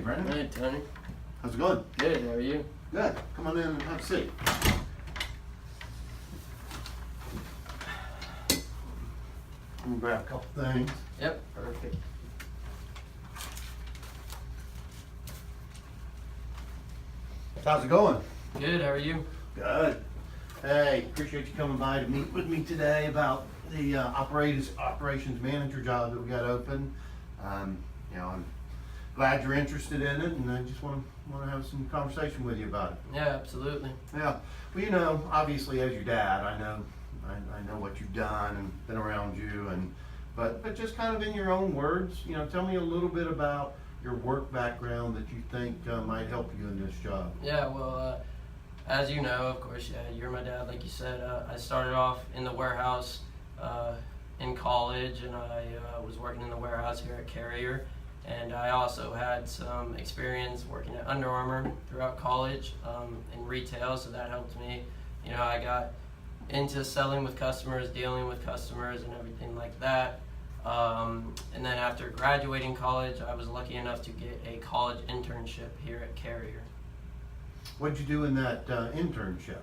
Brendan. Hey, Tony. How's it going? Good, how are you? Good. Come on in and have a seat. Let me grab a couple things. Yep, perfect. How's it going? Good, how are you? Good. Hey, appreciate you coming by to meet with me today about the operations manager job that we got open. I'm glad you're interested in it, and I just want to have some conversation with you about it. Yeah, absolutely. Yeah. Well, obviously, as your dad, I know what you've done and been around you, but just kind of in your own words, tell me a little bit about your work background that you think might help you in this job. Yeah, well, as you know, of course, yeah, you're my dad, like you said. I started off in the warehouse in college, and I was working in the warehouse here at Carrier. And I also had some experience working at Under Armour throughout college in retail, so that helped me. I got into selling with customers, dealing with customers, and everything like that. And then after graduating college, I was lucky enough to get a college internship here at Carrier. What'd you do in that internship?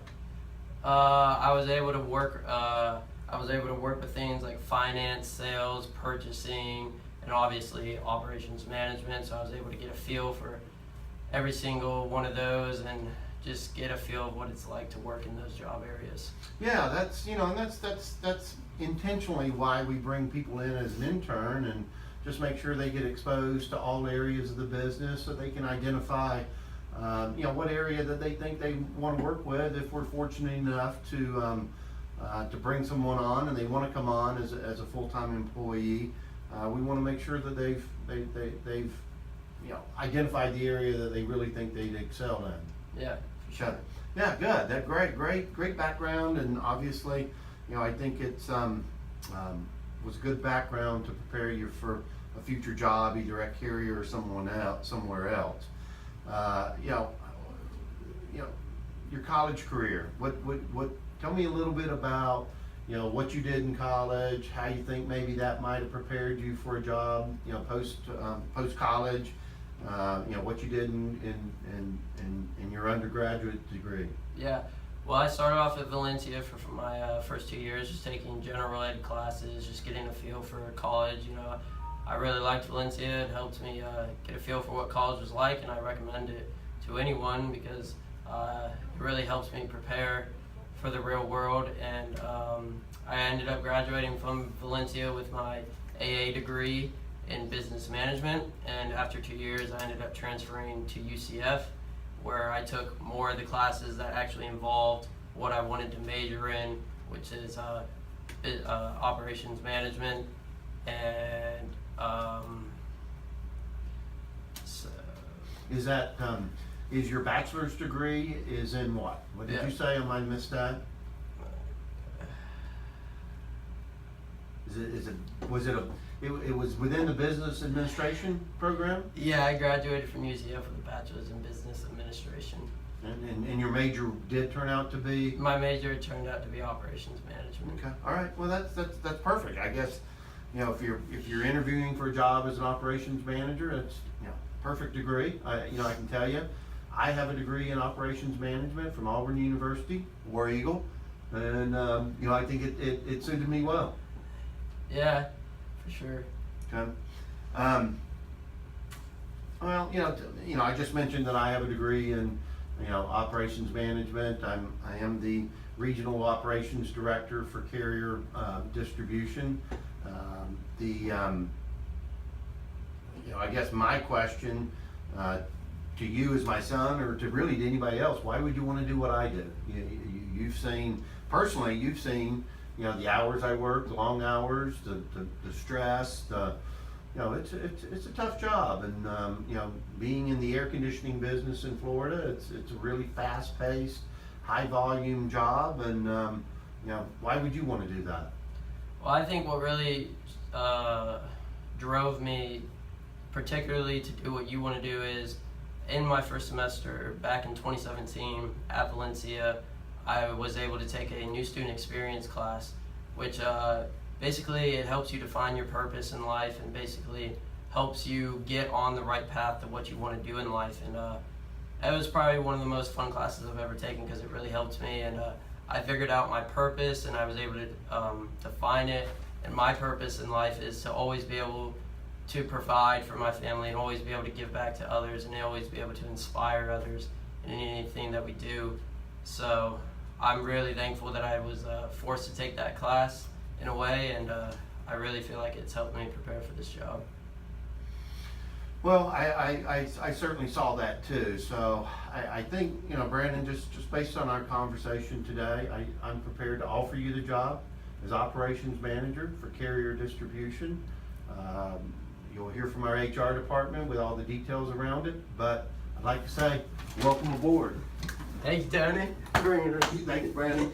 I was able to work. I was able to work with things like finance, sales, purchasing, and obviously operations management. So I was able to get a feel for every single one of those and just get a feel of what it's like to work in those job areas. Yeah, that's and that's intentionally why we bring people in as an intern, and just make sure they get exposed to all areas of the business so they can identify what area that they think they want to work with. If we're fortunate enough to bring someone on and they want to come on as a full-time employee, we want to make sure that they've identified the area that they really think they'd excel in. Yeah, for sure. Yeah, good. That great background, and obviously, I think it's was a good background to prepare you for a future job, either at Carrier or somewhere else. Your college career. What? Tell me a little bit about what you did in college, how you think maybe that might have prepared you for a job, post college. What you did in your undergraduate degree. Yeah, well, I started off at Valencia for my first 2 years, just taking general ed classes, just getting a feel for college. I really liked Valencia. It helped me get a feel for what college was like, and I recommend it to anyone because it really helps me prepare for the real world. And I ended up graduating from Valencia with my AA degree in business management, and after 2 years I ended up transferring to UCF, where I took more of the classes that actually involved what I wanted to major in, which is operations management. And Is that is your bachelor's degree is in what? What did you say? I might have missed that. It was within the business administration program? Yeah, I graduated from UCF with a bachelor's in business administration. And your major did turn out to be? My major turned out to be operations management. Okay, all right. Well, that's perfect. I guess if you're interviewing for a job as an operations manager, it's perfect degree. I can tell you, I have a degree in operations management from Auburn University, War Eagle, and I think it suited me well. Yeah, for sure. Okay. Well, I just mentioned that I have a degree in, operations management. I am the regional operations director for Carrier Distribution. I guess my question to you as my son, or to really to anybody else, why would you want to do what I do? You've seen the hours I work, the long hours, the stress, it's a tough job, and being in the air conditioning business in Florida, it's a really fast-paced, high-volume job, and why would you want to do that? Well, I think what really drove me particularly to do what you want to do is, in my first semester back in 2017 at Valencia, I was able to take a new student experience class, which basically it helps you define your purpose in life and basically helps you get on the right path to what you want to do in life. And it was probably one of the most fun classes I've ever taken because it really helped me, and I figured out my purpose, and I was able to define it. And my purpose in life is to always be able to provide for my family and always be able to give back to others and always be able to inspire others in anything that we do. So I'm really thankful that I was forced to take that class in a way, and I really feel like it's helped me prepare for this job. Well, I certainly saw that too. So I think, you know, Brandon, just based on our conversation today, I'm prepared to offer you the job as operations manager for Carrier Distribution. You'll hear from our HR department with all the details around it, but I'd like to say, welcome aboard. Thank you, Tony. Thanks, Brandon.